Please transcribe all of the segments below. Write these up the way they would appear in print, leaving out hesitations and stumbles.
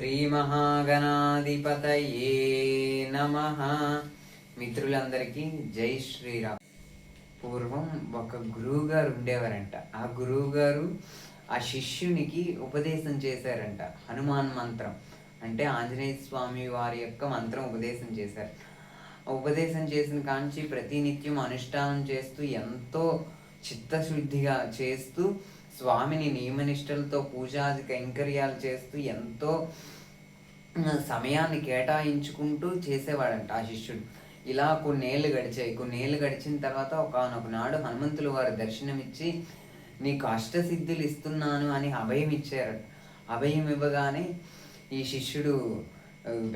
శ్రీ మహాగణాధిపతయే నమః. మిత్రులందరికీ జై శ్రీరామ్. పూర్వం ఒక గురువు గారు ఉండేవారంట. ఆ గురువు గారు ఆ శిష్యునికి ఉపదేశం చేశారంట. హనుమాన్ మంత్రం అంటే ఆంజనేయ స్వామి వారి యొక్క మంత్రం ఉపదేశం చేశారు. ఉపదేశం చేసిన కాంచి ప్రతినిత్యం అనుష్ఠానం చేస్తూ ఎంతో చిత్తశుద్ధిగా చేస్తూ స్వామిని నియమనిష్టలతో పూజాది కైంకర్యాలు చేస్తూ ఎంతో సమయాన్ని కేటాయించుకుంటూ చేసేవాడంట ఆ శిష్యుడు. ఇలా కొన్నేళ్ళు గడిచాయి. కొన్నేళ్ళు గడిచిన తర్వాత ఒకానొక నాడు హనుమంతులు వారు దర్శనమిచ్చి నీకు అష్టసిద్ధులు ఇస్తున్నాను అని అభయం ఇచ్చారట. అభయం ఇవ్వగానే ఈ శిష్యుడు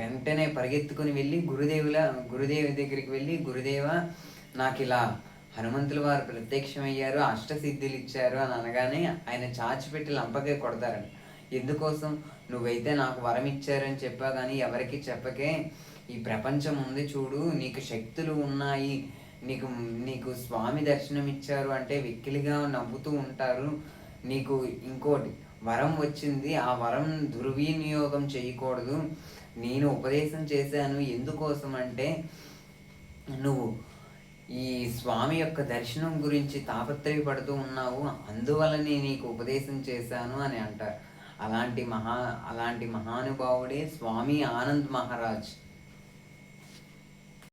వెంటనే పరిగెత్తుకుని వెళ్ళి గురుదేవి దగ్గరికి వెళ్ళి, గురుదేవ నాకు ఇలా హనుమంతుల వారు ప్రత్యక్షమయ్యారు, అష్టసిద్ధులు ఇచ్చారు అని అనగానే ఆయన చాచిపెట్టి లంపకే కొడతారని. ఎందుకోసం? నువ్వైతే నాకు వరం ఇచ్చారని చెప్పా కానీ ఎవరికి చెప్పకే, ఈ ప్రపంచం ఉంది చూడు, నీకు శక్తులు ఉన్నాయి, నీకు స్వామి దర్శనం ఇచ్చారు అంటే వెక్కిలిగా నవ్వుతూ ఉంటారు, నీకు ఇంకోటి వరం వచ్చింది, ఆ వరం దుర్వినియోగం చేయకూడదు. నేను ఉపదేశం చేశాను ఎందుకోసం అంటే నువ్వు ఈ స్వామి యొక్క దర్శనం గురించి తాపత్రయపడుతూ ఉన్నావు, అందువలనే నీకు ఉపదేశం చేశాను అని అంటారు. అలాంటి మహానుభావుడే స్వామి ఆనంద్ మహారాజ్.